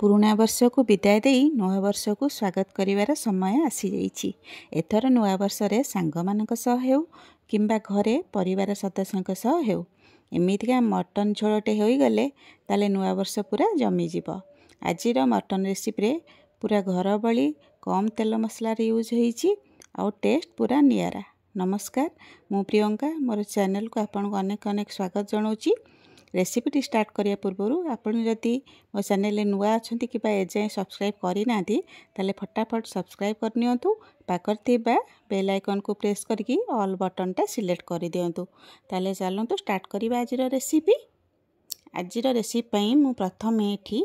पुराणा वर्ष को विदाय दे नूआ वर्ष को स्वागत करिवार समय आसी जाइछि। एथर नूआ वर्ष रे सांग मानक सह हेउ किंबा घरे परिवार सदस्यक सह हेउ एमितिका मटन झोलटे होई गले ताले नूआ वर्ष पूरा जमी जीव। आजिर मटन रेसिपी रे पूरा घर बली कम तेल मसला रे यूज होईछि आउ टेस्ट पूरा नियारा। नमस्कार, मु प्रियंका मोर चैनल को आपन को अनेक अनेक स्वागत जनाउछि। रेसिपी स्टार्ट करिया पूर्वरु आपण जदि मो चैनल रे नुआ अछंती कि एजाए सब्सक्राइब करि नांती ताले फटाफट सब्सक्राइब कर नियंतु। पाकर थिबा बेल आइकन को प्रेस करके ऑल बटन टा सिलेक्ट कर दियंतु। ताले चलंतु स्टार्ट करिबा आजिर रेसिपी। आजिर रेसिपी पई मु प्रथम एठी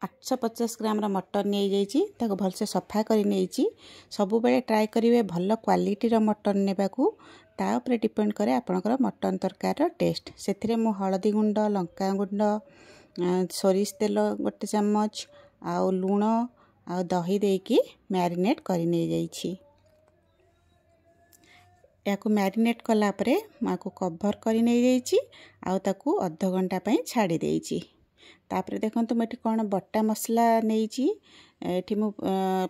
850 ग्राम रो मटन नै जाइछि। ताको भलसे सफा करि नैछि। सबु बेले ट्राई करिवे भल क्वालिटी रो मटन नेबाकू। ता उपरे डिपेंड करे आपनकर मटन तरकार टेस्ट। सेथिरे मु हळदी गुंड, लंका गुंड, सोरिष तेल गोटे चम्मच आउ लूण आउ दही देकी मैरिनेट करि नै जाइछि। याकू मैरिनेट कला परे माको कवर करि नै जाइछि आउ ताकू आधा घंटा पई छाडी देइछि। तापरे देखंतु मेठी कोन बट्टा मसला नैछि। एठी मु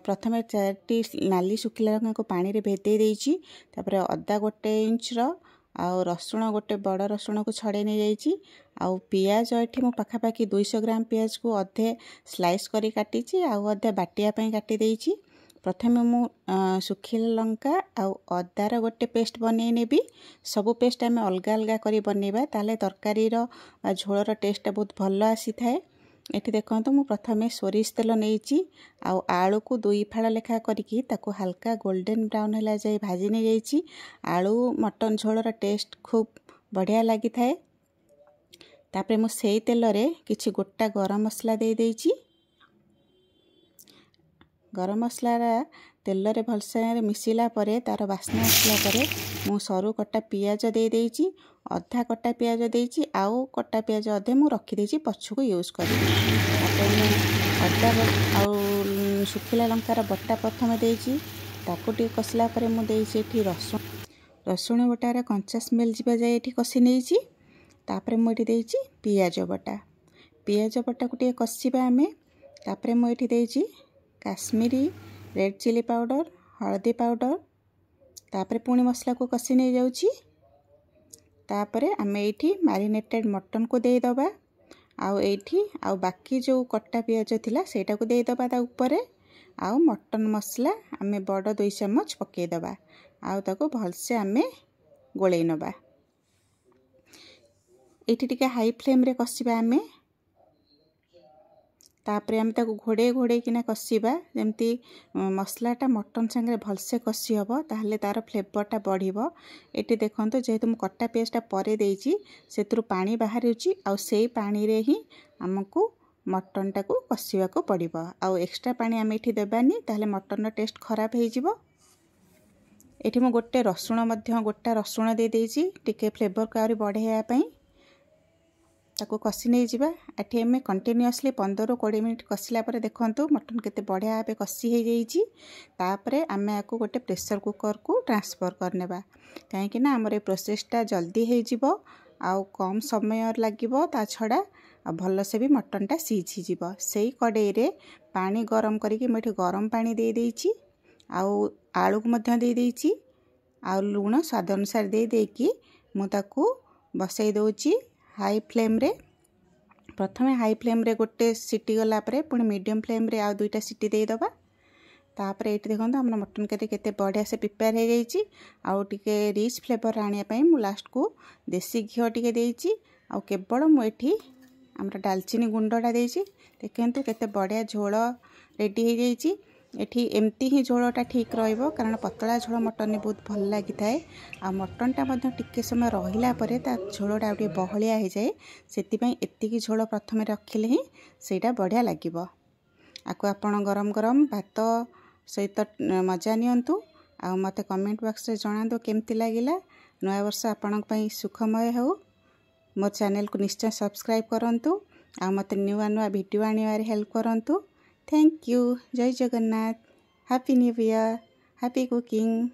प्रथमे 4टी नाली सुखिला रंग को पानी रे भेदे देइछि। तापरे अदा गोटे इंच रो आउ रसुण गोटे बड़ रसुण को छडे नै जाइछि। आउ पियाज एठी मु पाखा पाखी 200 ग्राम पियाज को अधे स्लाइस करी काटिछि आउ अधे बाटिया पई काटि देइछि। प्रथमे मु सुखिला लंका आउ अदार गोटे पेस्ट बनै नेबी। सबु पेस्ट हमें अलगा अलगा करी बनेबा ताले तरकारी रो झोलर टेस्ट बहुत भलो आसी थाए। एठी देखंतु मु प्रथमे सोरिष तेल नैछि आउ आलू को 2 फाळा लेखा करिकि ताको हल्का गोल्डन ब्राउन हला जाय भाजी नै जाइछि। आलू मटन झोलर टेस्ट खूब बढ़िया लागि थाए। तापरे मु सेई तेल रे किछि गोटा गरम मसला दे देइछि। गरम मसला तेल रे भलसे मिसिला परे तार वासना आसला परे मु सरू कटा पियाज दे देइछि। अधा कटा पियाज देइछि आउ कटा पियाज अधे मु रखि देइछि पछु को यूज करि। अदा आउ सुखिला लंकार बट्टा प्रथम देइछि। ताको टी कसला परे मु देइछि एठी रसुण बटा रे कंचा स्मेल जिबा जाय एठी कसी नैछि। तापरे मु एठी देइछि पियाज बटा को टी कसिबा हमें। तापरे मु एठी देइछि काश्मीरी रेड चिली पाउडर, हल्दी पाउडर। तापरे पुणी मसला को कसी नै जाउछि। तापरे आमे एठी मैरिनेटेड मटन को दे दबा आउ एठी आउ बाकी जो कट्टा पियाज थिला सेटा को दे दबा ता ऊपरे आउ मटन मसला आमे बड़ 2 चम्मच पके दबा आउ ताको भलसे आमे गोळै नबा। एठी टिके हाई फ्लेम रे कसिबा आमे। तापरे हम ताको घोड़े घोड़े किना कसिबा जेमती मसलाटा मटन संगे भलसे कसी हबो ताहले तार फ्लेवरटा बढ़िबो। एटी देखंतो जेहेतु हम कट्टा पेस्टटा परे देइछि सेतरु पानी बाहरिउछि आउ सेई पानी रे ही हमकु मटनटा को कसिबा को पड़िबो। आउ एक्स्ट्रा पानी हम एठी देबानी ताहले मटन रो टेस्ट खराब हे जिवो। एठी म गोटे रसुण मध्य गोटा रसुण दे देइछि टिके फ्लेवर को आरि बढ़ेया पई। ताको कसी नै जिबा। एठी हमें कंटिन्यूअसली 15-20 मिनिट कसिला परे देखंतु मटन केते बढ़िया भाबे कसी हे जाइछि। तापरे आमे आको गोटे प्रेशर कुकर को ट्रांसफर करनेबा काहे कि ना हमरे प्रोसेसटा जल्दी हे जिवो आउ कम समय लागिवो। ता छडा भलो से भी मटनटा सीझी जिवो। सेई कड़ाई रे पानी गरम करिकि मेठी गरम पानी दे देइछि आउ आलू को मध्य दे देइछि आउ लूण स्वाद अनुसार दे देकी मु ताकू बसई दोछि हाई फ्लेम रे। प्रथमे हाई फ्लेम रे गोटे सीटी गला परे पुणी मीडियम फ्लेम रे आउ 2टा सीटी दे दबा। तापरे एठी देखंतु हमर मटन करी केते बढ़िया से प्रिपेयर हे जाइछि। आउ टिके रिच फ्लेवर आनिया पई मु लास्ट को देसी घियो टिके देइछि आउ केवल मु एठी हमर दालचीनी गुंडटा देइछि। देखंतु केते बढ़िया झोल रेडी हे जाइछि। एठी एमती ही झोलटा ठीक रहइबो कारण पतला झोल मटन ने बहुत भल लागि थाए। आ मटनटा मध्ये टिके समय रहिला परे ता झोलटा उठी बहलिया हे जाए। सेति पई एतिकी झोल प्रथमे रखिले ही सेटा बढ़िया लागिबो। आको आपण गरम गरम भात सहित मजा नियंतु आ मते कमेंट बॉक्स रे जणांदो केमति लागिला। नया वर्ष आपण पई सुखमय हो। मो चैनल को निश्चय सब्सक्राइब करंतु आ मते न्यू वीडियो आनिवारे हेल्प करंतु। Thank you. जय Jagannath. Happy new year. Happy cooking.